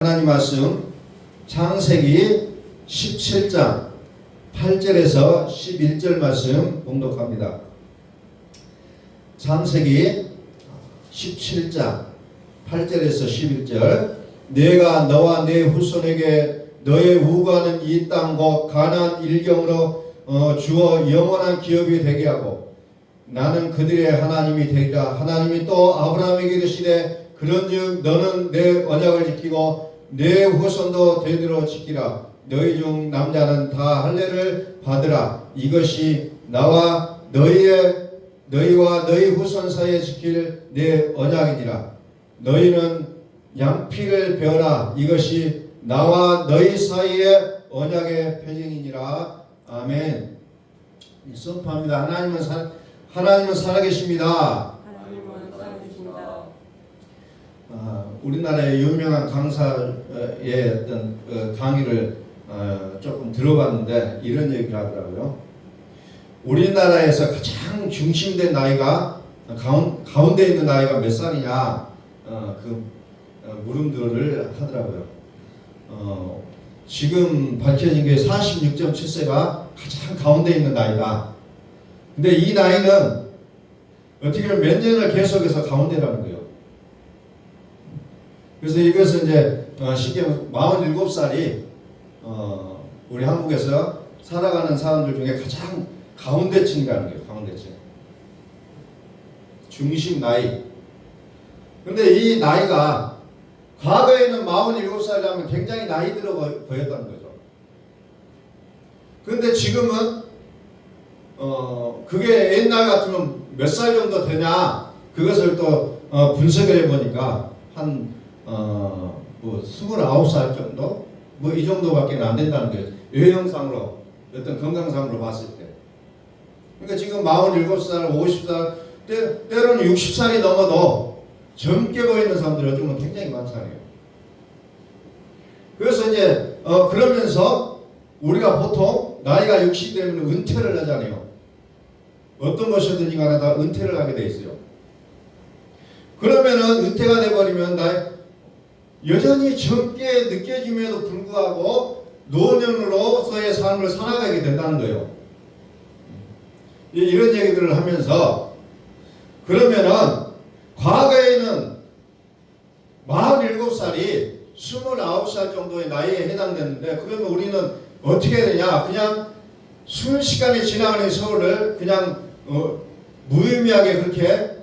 하나님 말씀 창세기 17장 8절에서 11절 말씀 봉독합니다. 창세기 17장 8절에서 11절 내가 너와 네 후손에게 너의 우고하는 이 땅 곧 가나안 일경으로 주어 영원한 기업이 되게 하고 나는 그들의 하나님이 되리라. 하나님이 또 아브라함에게 이르시되 그런즉 너는 내 언약을 지키고 내 후손도 되도록 지키라. 너희 중 남자는 다 할례를 받으라. 이것이 나와 너희와 너희 후손 사이에 지킬 내 언약이니라. 너희는 양피를 베어라. 이것이 나와 너희 사이의 언약의 표징이니라. 아멘. 선포합니다. 하나님은 살아계십니다. 우리나라의 유명한 강사의 어떤 강의를 조금 들어봤는데 이런 얘기를 하더라고요. 우리나라에서 가장 중심된 나이가 가운데 있는 나이가 몇 살이냐 물음들을 하더라고요. 지금 밝혀진 게 46.7세가 가장 가운데 있는 나이다. 근데 이 나이는 어떻게 보면 몇 년을 계속해서 가운데라는 거예요. 그래서 이것은 이제 쉽게 47살이 우리 한국에서 살아가는 사람들 중에 가장 가운데층이라는 거예요. 가운데층. 중심 나이. 근데 이 나이가 과거에는 47살이라면 굉장히 나이 들어 보였다는 거죠. 그런데 지금은 그게 옛날 같으면 몇 살 정도 되냐 그것을 또 분석을 해보니까 한 29살 정도? 이 정도밖에 안 된다는 거예요. 외형상으로, 어떤 건강상으로 봤을 때. 그러니까 지금 47살, 50살, 때로는 60살이 넘어도 젊게 보이는 사람들이 요즘은 굉장히 많잖아요. 그래서 이제, 그러면서 우리가 보통 나이가 60 되면 은퇴를 하잖아요. 어떤 것이든지 간에 다 은퇴를 하게 돼 있어요. 그러면은 은퇴가 돼버리면 여전히 젊게 느껴짐에도 불구하고 노년으로서의 삶을 살아가게 된다는 거예요. 이런 얘기들을 하면서 그러면은 과거에는 47살이 29살 정도의 나이에 해당됐는데 그러면 우리는 어떻게 되냐? 그냥 순식간에 지나가는 세월을 그냥 무의미하게 그렇게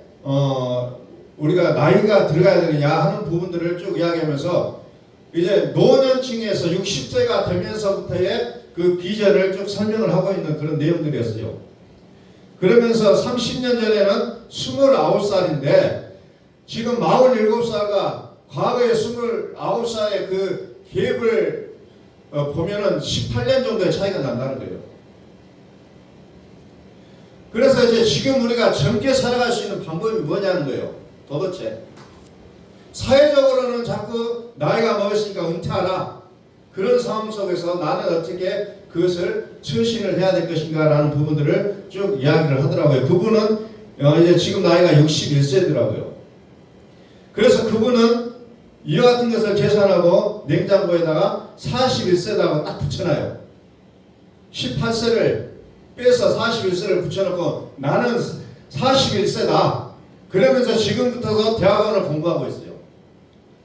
우리가 나이가 들어가야 되느냐 하는 부분들을 쭉 이야기하면서 이제 노년층에서 60세가 되면서부터의 그 비전을 쭉 설명을 하고 있는 그런 내용들이었어요. 그러면서 30년 전에는 29살인데 지금 47살과 과거의 29살의 그 갭을 보면은 18년 정도의 차이가 난다는 거예요. 그래서 이제 지금 우리가 젊게 살아갈 수 있는 방법이 뭐냐는 거예요. 도대체 사회적으로는 자꾸 나이가 먹었으니까 은퇴하라 그런 상황 속에서 나는 어떻게 그것을 처신을 해야 될 것인가 라는 부분들을 쭉 이야기를 하더라고요. 그분은 이제 지금 나이가 61세더라고요. 그래서 그분은 이와 같은 것을 계산하고 냉장고에다가 41세라고 딱 붙여놔요. 18세를 빼서 41세를 붙여놓고 나는 41세다. 그러면서 지금부터 대학원을 공부하고 있어요.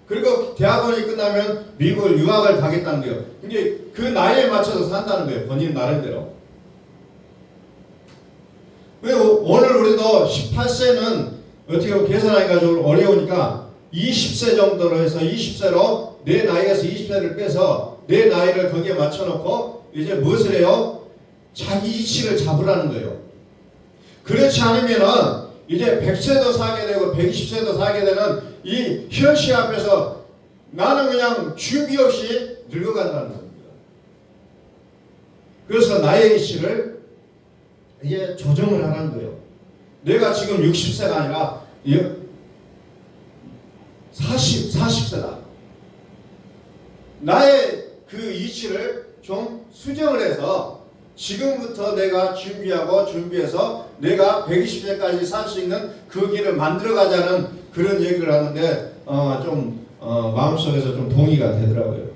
그리고 대학원이 끝나면 미국을 유학을 가겠다는 거예요. 근데 그 나이에 맞춰서 산다는 거예요. 본인 나름대로. 오늘 우리도 18세는 어떻게 계산하기가 좀 어려우니까 20세 정도로 해서 20세로 내 나이에서 20세를 빼서 내 나이를 거기에 맞춰놓고 이제 무엇을 해요? 자기 이치를 잡으라는 거예요. 그렇지 않으면은 이제 100세도 살게 되고 120세도 살게 되는 이 현실 앞에서 나는 그냥 준비 없이 늙어간다는 겁니다. 그래서 나의 이치를 이제 조정을 하라는 거예요. 내가 지금 60세가 아니라 40세다. 나의 그 이치를 좀 수정을 해서 지금부터 내가 준비해서 내가 120세까지 살 수 있는 그 길을 만들어 가자는 그런 얘기를 하는데 좀 마음속에서 좀 동의가 되더라고요.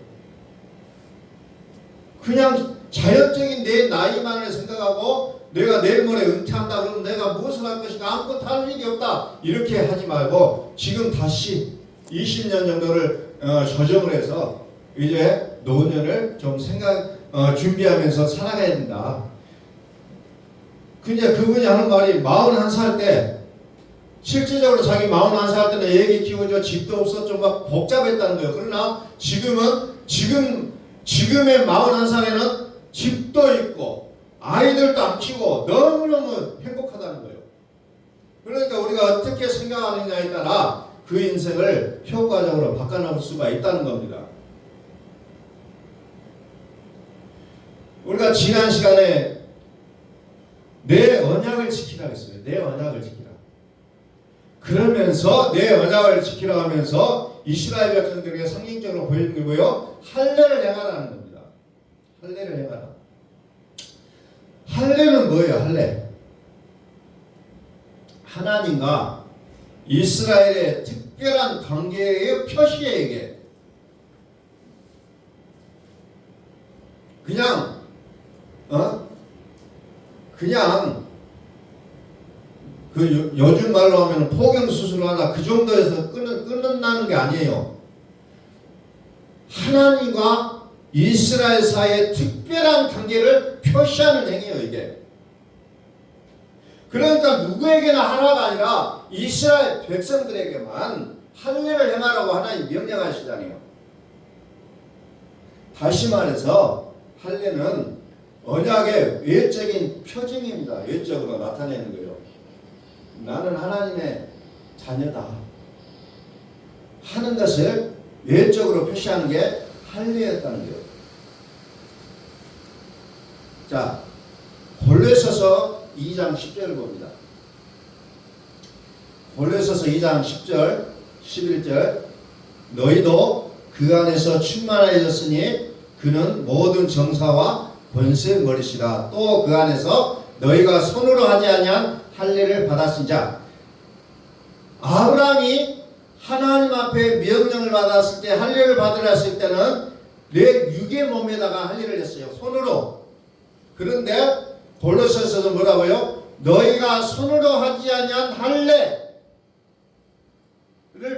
그냥 자연적인 내 나이만을 생각하고 내가 내일 모레 은퇴한다 그러면 내가 무엇을 할 것인가 아무것도 할 일이 없다 이렇게 하지 말고 지금 다시 20년 정도를 조정을 해서 이제 노년을 좀 준비하면서 살아가야 된다. 근데 그분이 하는 말이 41살 때 실질적으로 자기 41살 때는 애기 키우죠. 집도 없었죠. 막 복잡했다는 거예요. 그러나 지금의 41살에는 집도 있고 아이들도 안 키우고 너무너무 행복하다는 거예요. 그러니까 우리가 어떻게 생각하느냐에 따라 그 인생을 효과적으로 바꿔나올 수가 있다는 겁니다. 우리가 지난 시간에 내 언약을 지키라 했어요. 내 언약을 지키라. 그러면서 내 언약을 지키라 하면서 이스라엘 백성들에게 상징적으로 보여주는 게 뭐예요? 할례를 행하라는 겁니다. 할례를 행하라. 할례는 뭐예요? 할례. 하나님과 이스라엘의 특별한 관계의 표시에 이게 그냥 그 요즘 말로 하면 포경 수술을 하다 그 정도에서 끝난다는 게 아니에요. 하나님과 이스라엘 사이의 특별한 관계를 표시하는 행위예요, 이게. 그러니까 누구에게나 하나가 아니라 이스라엘 백성들에게만 할례를 행하라고 하나님 명령하시잖아요. 다시 말해서 할례는 언약의 외적인 표징입니다. 외적으로 나타내는 거예요. 나는 하나님의 자녀다 하는 것을 외적으로 표시하는 게 할례였다는 거예요. 자, 골로새서 2장 10절을 봅니다. 골로새서 2장 10절 11절 너희도 그 안에서 충만하였으니 그는 모든 정사와 권세의 머리시라. 또 그 안에서 너희가 손으로 하지 아니한 할례를 받았으자. 아브라함이 하나님 앞에 명령을 받았을 때 할례를 받으라 했을 때는 내 육의 몸에다가 할례를 했어요. 손으로. 그런데 골로새서도 뭐라고요? 너희가 손으로 하지 아니한 할례를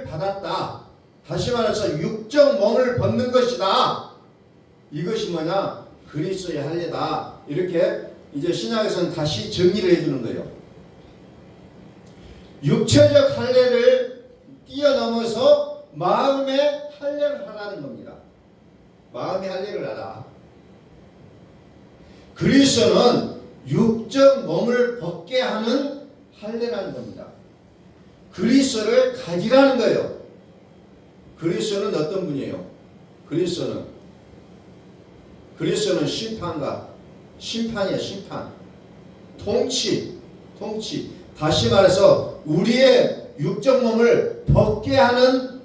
받았다. 다시 말해서 육적 몸을 벗는 것이다. 이것이 뭐냐? 그리스도의 할례다. 이렇게 이제 신약에서는 다시 정리를 해주는 거예요. 육체적 할례를 뛰어넘어서 마음의 할례를 하라는 겁니다. 마음의 할례를 하라. 그리스도는 육적 몸을 벗게 하는 할례라는 겁니다. 그리스도를 가지라는 거예요. 그리스도는 어떤 분이에요? 그리스도는 심판이야, 심판. 통치. 다시 말해서 우리의 육적 몸을 벗게 하는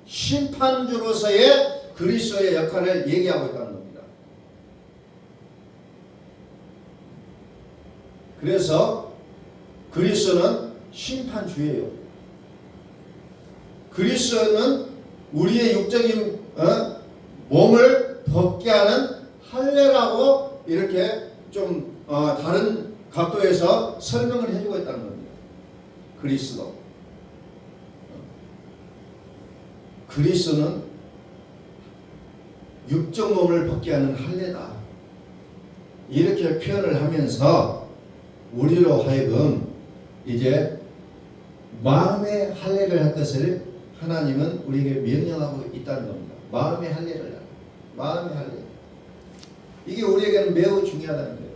심판주로서의 그리스도의 역할을 얘기하고 있다는 겁니다. 그래서 그리스도는 심판주예요. 그리스도는 우리의 육적인 몸을 벗게 하는 할례라고 이렇게 좀 다른 각도에서 설명을 해주고 있다는 겁니다. 그리스도는 육적 몸을 벗게 하는 할례다. 이렇게 표현을 하면서 우리로 하여금 이제 마음의 할례를 할 것을 하나님은 우리에게 명령하고 있다는 겁니다. 마음의 할례를 하라. 마음의 할례. 이게 우리에게는 매우 중요하다는 거예요.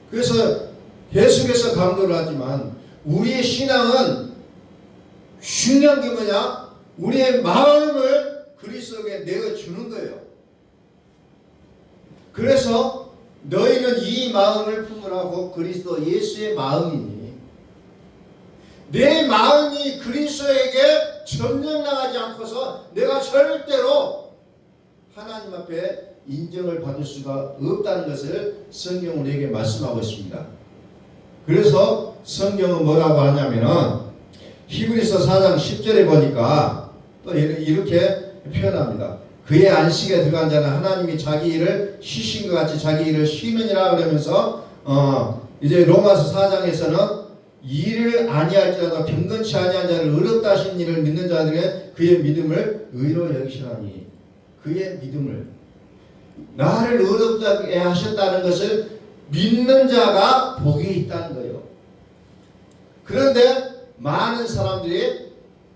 그래서 계속해서 강조를 하지만 우리의 신앙은 중요한 게 뭐냐? 우리의 마음을 그리스도에게 내어주는 거예요. 그래서 너희는 이 마음을 품으라고 그리스도 예수의 마음이니 내 마음이 그리스도에게 점령나가지 않고서 내가 절대로 하나님 앞에 인정을 받을 수가 없다는 것을 성경은 우리에게 말씀하고 있습니다. 그래서 성경은 뭐라고 하냐면은 히브리서 4장 10절에 보니까 또 이렇게 표현합니다. 그의 안식에 들어간 자는 하나님이 자기 일을 쉬신 것 같이 자기 일을 쉬느니라 그러면서 이제 로마서 4장에서는 일을 아니할지라도 경건치 아니한 자를 의롭다 하신 일을 믿는 자들의 그의 믿음을 의로 여기시라니, 그의 믿음을, 나를 의롭게 하셨다는 것을 믿는 자가 복이 있다는 거예요. 그런데 많은 사람들이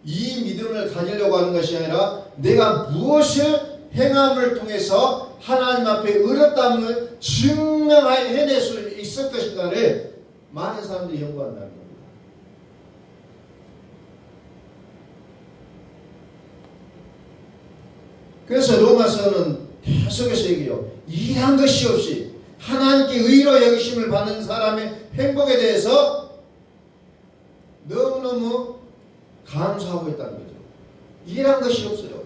이 믿음을 가지려고 하는 것이 아니라 내가 무엇을 행함을 통해서 하나님 앞에 의롭다함을 증명해낼 수 있을 것인가를 많은 사람들이 연구한다는 겁니다. 그래서 로마서는 계속해서 얘기해요. 일한 것이 없이 하나님께 의로 여기심을 받는 사람의 행복에 대해서 너무너무 감사하고 있다는 거죠. 일한 것이 없어요.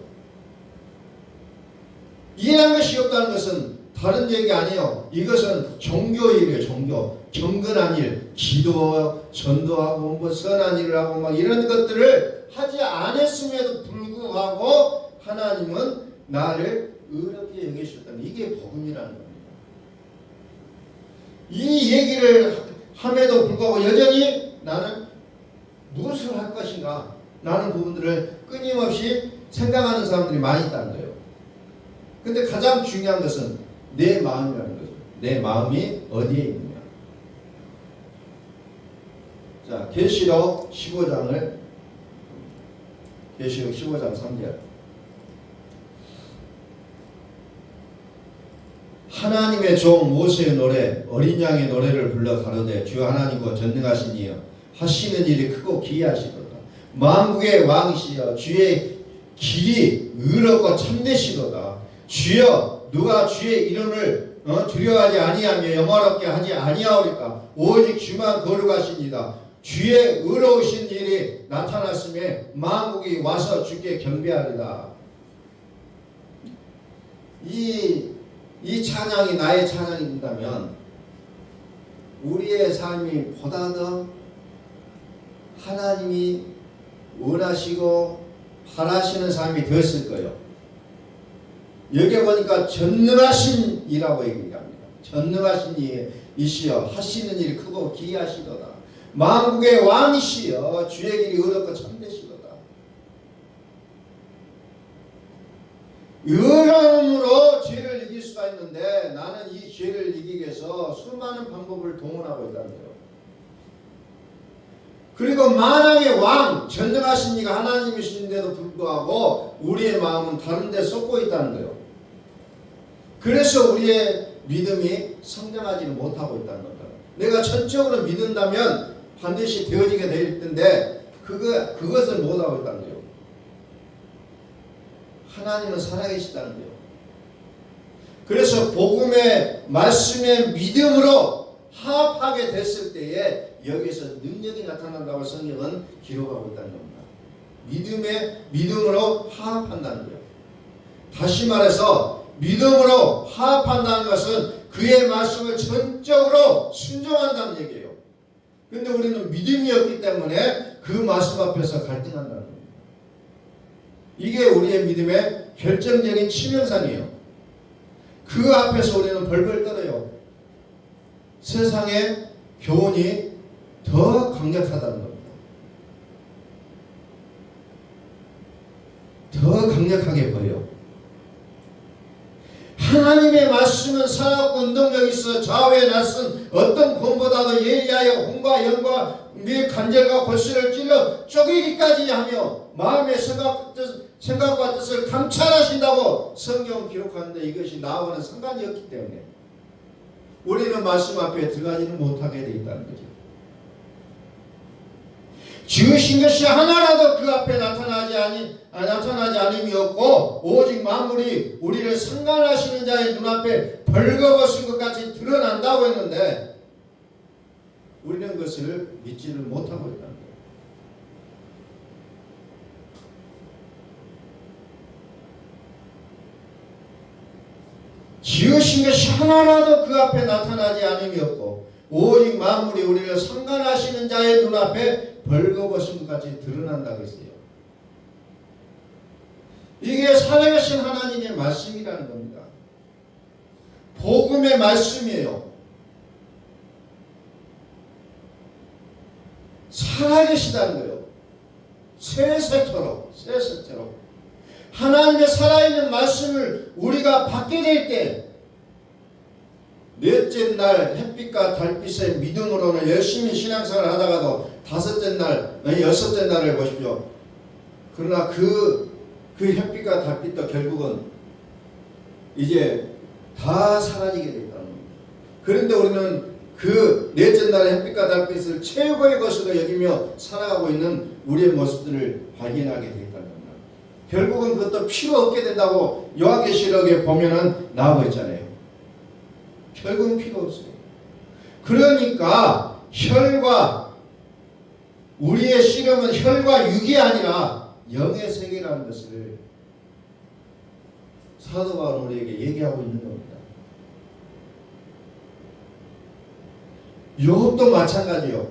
일한 것이 없다는 것은 다른 얘기가 아니에요. 이것은 종교일이에요. 종교. 경건한 일, 기도, 전도하고 뭐 선한 일을 하고 막 이런 것들을 하지 않았음에도 불구하고 하나님은 나를 의롭게 여기셨다는, 이게 복음이라는 겁니다. 이 얘기를 함에도 불구하고 여전히 나는 무엇을 할 것인가 라는 부분들을 끊임없이 생각하는 사람들이 많이 있다는 거예요. 근데 가장 중요한 것은 내 마음이라는 거죠. 내 마음이 어디에 있느냐. 자, 계시록 15장 3절. 하나님의 종 모세의 노래, 어린 양의 노래를 불러 가로되 주 하나님과 전능하신 이여 하시는 일이 크고 기이하시도다. 만국의 왕이시여 주의 길이 의롭고 참되시도다. 주여 누가 주의 이름을 두려워하지 아니하며 영화롭게 하지 아니하오리까. 오직 주만 거룩하시니이다. 주의 의로우신 일이 나타났음에 만국이 와서 주께 경배하리다. 이 찬양이 나의 찬양이 된다면 우리의 삶이 보다 더 하나님이 원하시고 바라시는 삶이 되었을 거예요. 여기 보니까 전능하신 이라고 얘기합니다. 전능하신 이시여 하시는 일이 크고 기이하시도다. 만국의 왕이시여 주의 길이 의롭고 참되시도다. 의로움으로 죄를 이길 수가 있는데 나는 이 죄를 이기기 위해서 수많은 방법을 동원하고 있다는 거예요. 그리고 만왕의 왕 전능하신 이가 하나님이신데도 불구하고 우리의 마음은 다른 데 쏟고 있다는 거예요. 그래서 우리의 믿음이 성장하지는 못하고 있다는 겁니다. 내가 전적으로 믿는다면 반드시 되어지게 될 텐데 그것을 못하고 있다는 거예요. 하나님은 살아계시다는 거예요. 그래서 복음의 말씀의 믿음으로 합하게 됐을 때에 여기서 능력이 나타난다고 성경은 기록하고 있다는 겁니다. 믿음으로 화합한다는 거예요. 다시 말해서 믿음으로 화합한다는 것은 그의 말씀을 전적으로 순종한다는 얘기예요. 그런데 우리는 믿음이 없기 때문에 그 말씀 앞에서 갈등한다는 겁니다. 이게 우리의 믿음의 결정적인 치명상이에요. 그 앞에서 우리는 벌벌 떨어요. 세상의 교훈이 더 강력하다는 겁니다. 더 강력하게 보여. 하나님의 말씀은 살아있고 운동력이 있어 좌우에 낯선 어떤 검보다도 예리하여 혼과 영과 및 간절과 골수를 찔러 쪼개기까지 하며 마음의 생각과 뜻을 감찰하신다고 성경은 기록하는데 이것이 나와는 상관이 없기 때문에 우리는 말씀 앞에 들어가지는 못하게 되어 있다는 거죠. 지으신 것이 하나라도 그 앞에 나타나지 않음이 없고 오직 만물이 우리를 상관하시는 자의 눈앞에 벌거벗은 것 같이 드러난다고 했는데 우리는 그것을 믿지를 못하고 있다는 거예요. 지으신 것이 하나라도 그 앞에 나타나지 않음이 없고 오직 만물이 우리를 상관하시는 자의 눈앞에 벌거벗은 것까지 드러난다고 했어요. 이게 살아계신 하나님의 말씀이라는 겁니다. 복음의 말씀이에요. 살아계시다는 거예요. 새새처럼 하나님의 살아있는 말씀을 우리가 받게 될 때 넷째 날 햇빛과 달빛의 믿음으로는 열심히 신앙생활을 하다가도 다섯째 날, 여섯째 날을 보십시오. 그러나 그 햇빛과 달빛도 결국은 이제 다 사라지게 되었다는 겁니다. 그런데 우리는 그 넷째 날의 햇빛과 달빛을 최고의 것으로 여기며 살아가고 있는 우리의 모습들을 발견하게 되었다는 겁니다. 결국은 그것도 필요 없게 된다고 요한계시록에 보면은 나오고 있잖아요. 결국은 필요 없어요. 그러니까 혈과 우리의 씨름은 혈과 육이 아니라 영의 세계라는 것을 사도 바울은 우리에게 얘기하고 있는 겁니다. 욥도 마찬가지요.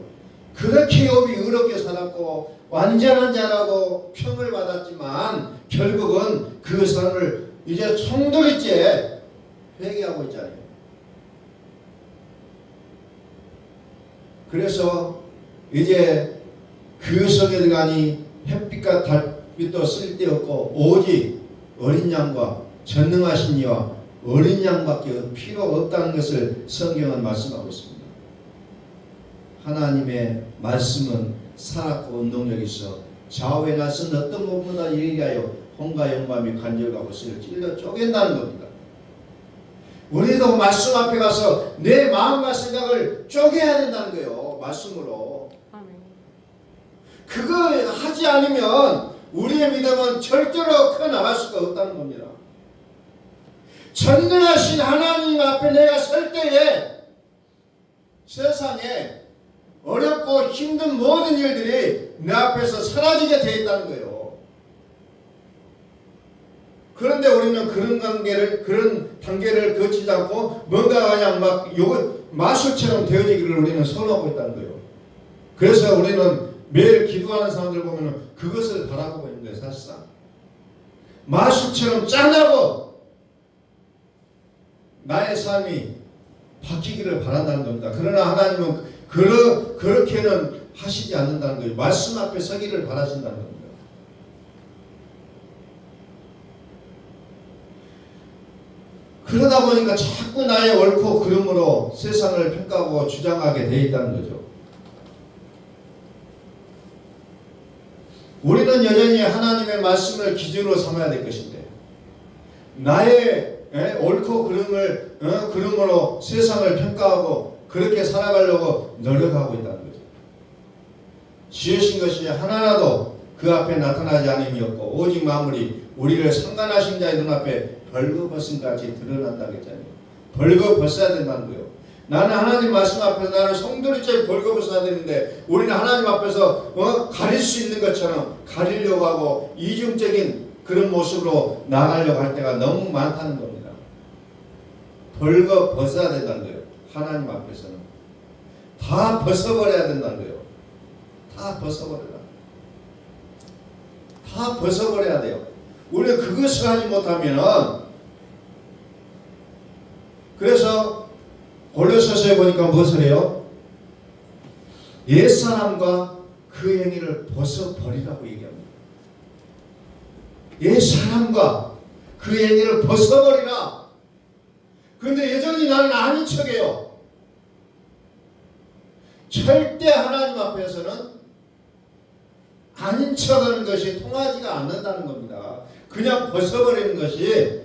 그렇게 욥이 의롭게 살았고 완전한 자라고 평을 받았지만 결국은 그 삶을 이제 송두리째 회개하고 있잖아요. 그래서 이제 그 성에 들어가니 햇빛과 달빛도 쓸데없고 오직 어린 양과 전능하신 이와 어린 양밖에 필요 없다는 것을 성경은 말씀하고 있습니다. 하나님의 말씀은 살았고 운동력이 있어 좌우에 나선 어떤 것보다 얘기하여 혼과 영감이 간절하고 쓰여 찔러 쪼갠다는 겁니다. 우리도 말씀 앞에 가서 내 마음과 생각을 쪼개야 된다는 거예요. 말씀으로. 그거 하지 않으면 우리의 믿음은 절대로 커나갈 수가 없다는 겁니다. 전능하신 하나님 앞에 내가 설 때에 세상에 어렵고 힘든 모든 일들이 내 앞에서 사라지게 되어 있다는 거예요. 그런데 우리는 그런 단계를 거치지 않고 뭔가 그냥 마술처럼 되어지기를 우리는 선호하고 있다는 거예요. 그래서 우리는 매일 기도하는 사람들 보면 그것을 바라보고 있는 거예요. 사실상 마술처럼 짠하고 나의 삶이 바뀌기를 바란다는 겁니다. 그러나 하나님은 그렇게는 하시지 않는다는 거예요. 말씀 앞에 서기를 바라신다는 겁니다. 그러다 보니까 자꾸 나의 옳고 그름으로 세상을 평가하고 주장하게 되어 있다는 거죠. 우리는 여전히 하나님의 말씀을 기준으로 삼아야 될 것인데 나의 옳고 그름으로 세상을 평가하고 그렇게 살아가려고 노력하고 있다는 거죠. 지으신 것이 하나라도 그 앞에 나타나지 않음이 없고 오직 만물이 우리를 상관하신 자의 눈앞에 벌거벗은같이 드러난다고 했잖아요. 벌거벗어야 된다는 거예요. 나는 하나님 말씀 앞에서 나는 송두리째 벌거벗어야 되는데 우리는 하나님 앞에서 가릴 수 있는 것처럼 가리려고 하고 이중적인 그런 모습으로 나가려고 할 때가 너무 많다는 겁니다. 벌거벗어야 된다는 거예요. 하나님 앞에서는 다 벗어버려야 된다는 거예요. 다 벗어버려라. 다 벗어버려야 돼요. 우리가 그것을 하지 못하면은 그래서 골로새서에 보니까 무엇을 해요? 옛사람과 그 행위를 벗어버리라고 얘기합니다. 옛사람과 그 행위를 벗어버리라. 그런데 여전히 나는 아닌 척해요. 절대 하나님 앞에서는 아닌 척하는 것이 통하지가 않는다는 겁니다. 그냥 벗어버리는 것이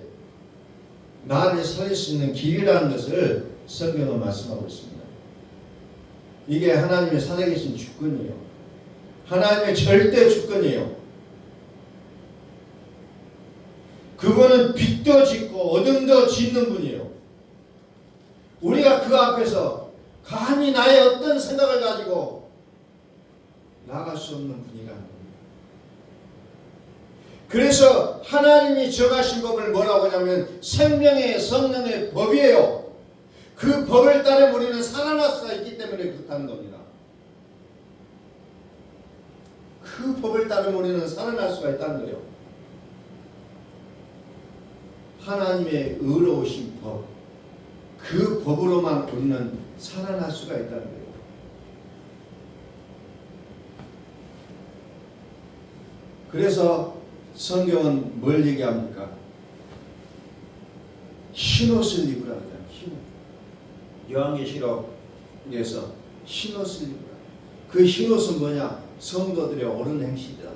나를 살릴 수 있는 길이라는 것을 성경은 말씀하고 있습니다. 이게 하나님의 살아계신 주권이에요. 하나님의 절대 주권이에요. 그분은 빚도 짓고 어둠도 짓는 분이에요. 우리가 그 앞에서 감히 나의 어떤 생각을 가지고 나갈 수 없는 분이라는 겁니다. 그래서 하나님이 정하신 법을 뭐라고 하냐면 생명의 성령의 법이에요. 그 법을 따르면 우리는 살아날 수가 있기 때문에 그렇다는 겁니다. 그 법을 따르면 우리는 살아날 수가 있다는 거예요. 하나님의 의로우신 법, 그 법으로만 우리는 살아날 수가 있다는 거예요. 그래서 성경은 뭘 얘기합니까? 흰옷을 입으라 그러잖아요. 흰옷. 요한계시록에서 흰옷을 입으라. 그 흰옷은 뭐냐? 성도들의 옳은 행실이다.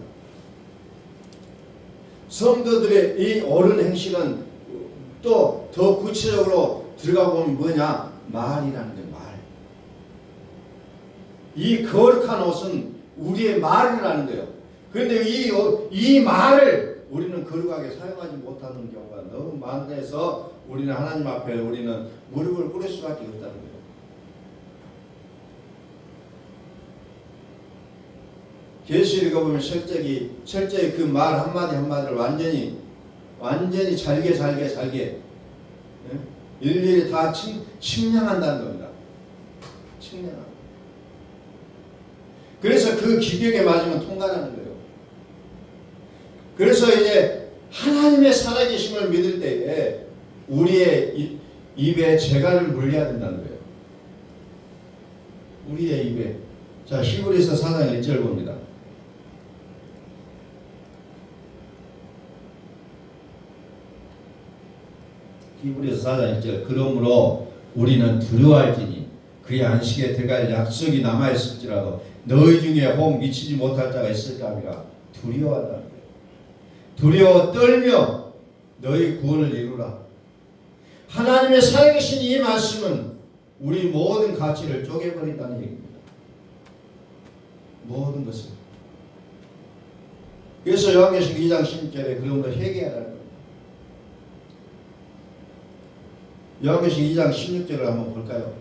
성도들의 이 옳은 행실은 또 더 구체적으로 들어가 보면 뭐냐? 말이라는 거예요. 말. 이 거룩한 옷은 우리의 말을 하는 거예요. 그런데 이 말을 우리는 거룩하게 사용하지 못하는 경우가 너무 많아서 우리는 하나님 앞에 우리는 무릎을 꿇을 수밖에 없다는 거예요. 계시를 읽어보면 철저히 그 말 한마디 한마디를 완전히 잘게 일일이 다 측량한다는 겁니다. 측량하고. 그래서 그 기격에 맞으면 통과하는 거예요. 그래서 이제 하나님의 살아계심을 믿을 때에 우리의 입에 재갈을 물려야 된다는 거예요. 우리의 입에. 자, 히브리서 4장 1절 봅니다. 히브리서 4장 1절. 그러므로 우리는 두려워할지니 그의 안식에 들어갈 약속이 남아있을지라도 너희 중에 혹 미치지 못할 자가 있을까 하니라. 두려워한다는 거예요. 두려워 떨며 너희 구원을 이루라. 하나님의 살아계신 이 말씀은 우리 모든 가치를 쪼개버린다는 얘기입니다. 모든 것을. 그래서 요한계시록 2장 16절에 그러므로 회개하라는 겁니다. 요한계시록 2장 16절을 한번 볼까요?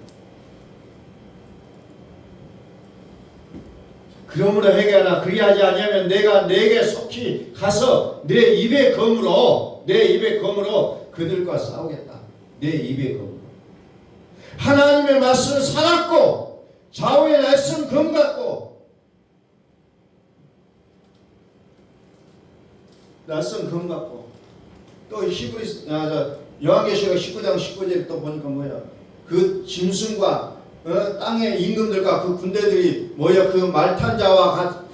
그러므로 회개하라. 그리하지 아니하면 내가 내게 속히 가서 내 입의 검으로 그들과 싸우겠다. 내 입의 검으로. 하나님의 말씀은 살았고 좌우의 날선 검 같고 낯선 검 같고 또 요한계시록 19장 19절에 또 보니까 뭐야? 그 짐승과 땅의 임금들과 그 군대들이 뭐야? 그 말탄 자와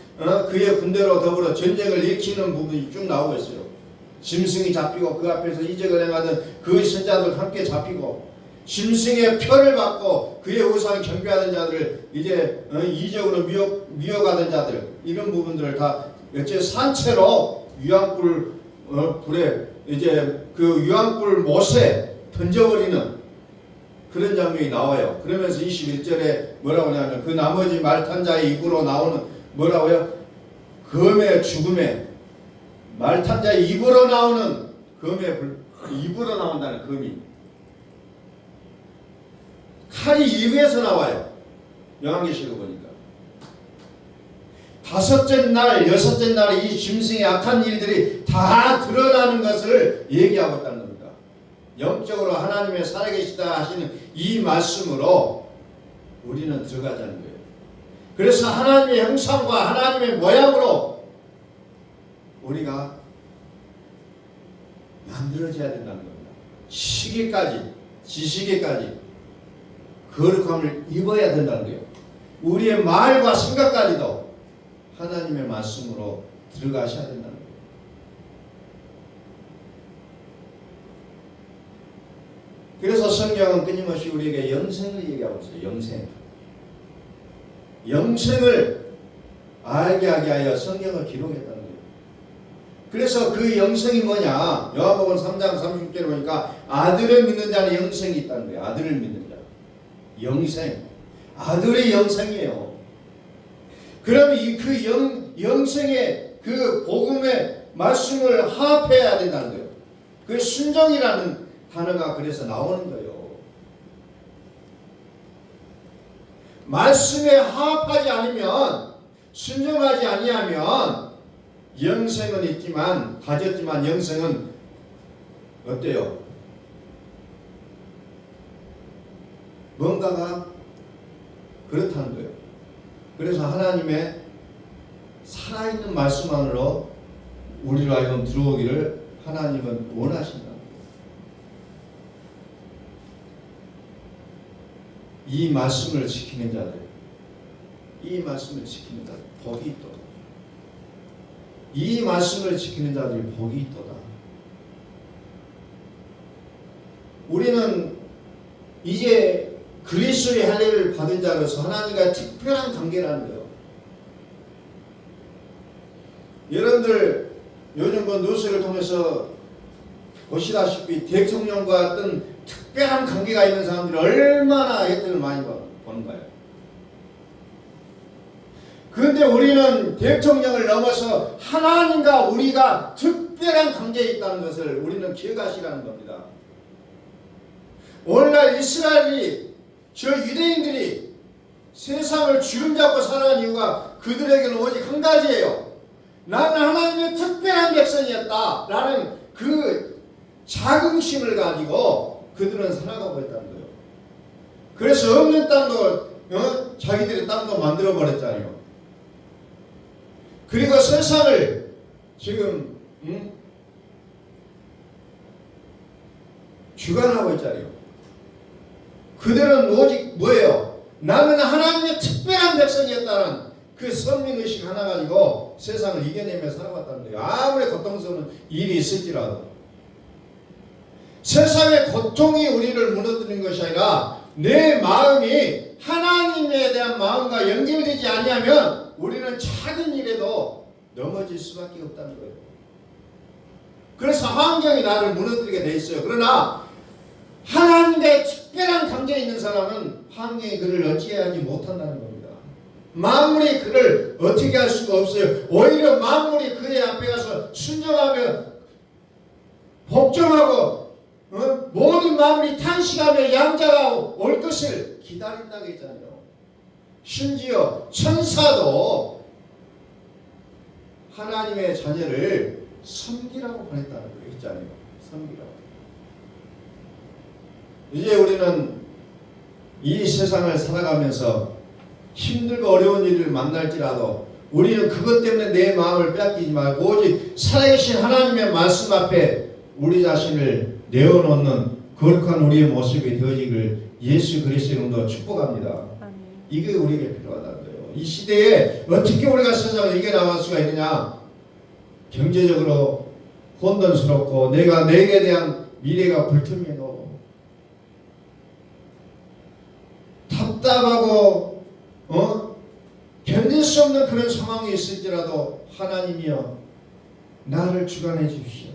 그의 군대로 더불어 전쟁을 일으키는 부분이 쭉 나오고 있어요. 짐승이 잡히고 그 앞에서 이적을 행하던 그 선자들 함께 잡히고 짐승의 표를 받고 그의 우상을 경배하던 자들을 이제 이적으로 미워가던 자들 이런 부분들을 다 산채로 불에 이제 그 유황불 못에 던져버리는 그런 장면이 나와요. 그러면서 21절에 뭐라고 하냐면 그 나머지 말탄 자의 입으로 나오는 뭐라고요? 검의 죽음에 말탄 자의 입으로 나오는 입으로 나온다는 검이 칼이 입에서 나와요. 요한계시록 보니까 다섯째 날, 여섯째 날에 이 짐승의 악한 일들이 다 드러나는 것을 얘기하고 있다는 겁니다. 영적으로 하나님의 살아계시다 하시는 이 말씀으로 우리는 들어가자는 거예요. 그래서 하나님의 형상과 하나님의 모양으로 우리가 만들어져야 된다는 겁니다. 시기까지, 지식에까지 거룩함을 입어야 된다는 거예요. 우리의 말과 생각까지도 하나님의 말씀으로 들어가셔야 된다는 거예요. 그래서 성경은 끊임없이 우리에게 영생을 얘기하고 있어요. 영생을 알게 하게 하여 성경을 기록했다는 거예요. 그래서 그 영생이 뭐냐? 요한복음 3장 36절에 보니까 아들을 믿는 자는 영생이 있다는 거예요. 아들을 믿는 자. 영생. 아들의 영생이에요. 그러면 그 영생의 그 복음의 말씀을 합해야 된다는 거예요. 그 순종이라는 단어가 그래서 나오는 거예요. 말씀에 합하지 않으면 순종하지 아니하면 영생은 있지만 가졌지만 영생은 어때요? 뭔가가 그렇다는 거예요. 그래서 하나님의 살아있는 말씀 안으로 우리로 하여금 들어오기를 하나님은 원하신다. 이 말씀을 지키는 자들, 이 말씀을 지키는 자들 복이 있도다. 이 말씀을 지키는 자들이 복이 있도다. 우리는 이제 그리스도의 할례를 받은 자로서 하나님과 특별한 관계라는 거예요. 여러분들 요즘 뉴스를 통해서 보시다시피 대통령과 어떤 특별한 관계가 있는 사람들이 얼마나 혜택을 많이 보는가요? 그런데 우리는 대통령을 넘어서 하나님과 우리가 특별한 관계에 있다는 것을 우리는 기억하시라는 겁니다. 오늘날 이스라엘이 저 유대인들이 세상을 주름잡고 살아가는 이유가 그들에게는 오직 한 가지예요. 나는 하나님의 특별한 백성이었다 라는 그 자긍심을 가지고 그들은 살아가고 있다는 거예요. 그래서 없는 땅도 자기들의 땅도 만들어 버렸잖아요. 그리고 세상을 지금 주관하고 있잖아요. 그들은 오직 뭐예요? 나는 하나님의 특별한 백성이었다는 그 선민의식 하나 가지고 세상을 이겨내며 살아왔다는 거예요. 아무리 고통스러운 일이 있을지라도. 세상의 고통이 우리를 무너뜨리는 것이 아니라 내 마음이 하나님에 대한 마음과 연결되지 않으면 우리는 작은 일에도 넘어질 수밖에 없다는 거예요. 그래서 환경이 나를 무너뜨리게 돼 있어요. 그러나 하나님의 특별한 관계에 있는 사람은 환경이 그를 어찌하지 못한다는 겁니다. 만물이 그를 어떻게 할 수가 없어요. 오히려 만물이 그의 앞에 가서 순종하며 복종하고 모든 만물이 탄식하며 양자가 올 것을 기다린다고 했잖아요. 심지어 천사도 하나님의 자녀를 섬기라고 보냈다는 거 했잖아요. 섬기라고. 이제 우리는 이 세상을 살아가면서 힘들고 어려운 일을 만날지라도 우리는 그것 때문에 내 마음을 빼앗기지 말고 오직 살아계신 하나님의 말씀 앞에 우리 자신을 내어놓는 거룩한 우리의 모습이 되어지길 예수 그리스도의 이름으로 축복합니다. 이게 우리에게 필요하다는 거예요. 이 시대에 어떻게 우리가 세상을 이겨나갈 수가 있느냐? 경제적으로 혼돈스럽고 내게 대한 미래가 불투명하고 답답하고 견딜 수 없는 그런 상황이 있을지라도 하나님이여 나를 주관해 주십시오.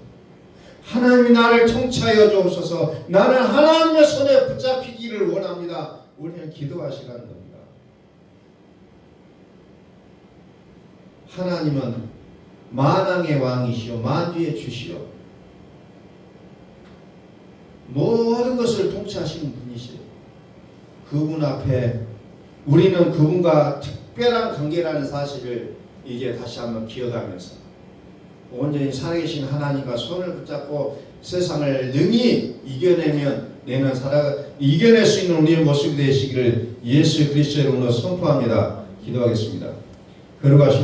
하나님이 나를 통치하여 주옵소서. 나는 하나님의 손에 붙잡히기를 원합니다. 우리는 기도하시라는 겁니다. 하나님은 만왕의 왕이시오 만주의 주시오 모든 것을 통치하시는 분이시오. 그분 앞에 우리는 그분과 특별한 관계라는 사실을 이제 다시 한번 기억하면서 온전히 살아계신 하나님과 손을 붙잡고 세상을 능히 이겨낼 수 있는 우리의 모습이 되시기를 예수 그리스도의 이름으로 선포합니다. 기도하겠습니다. 거룩하신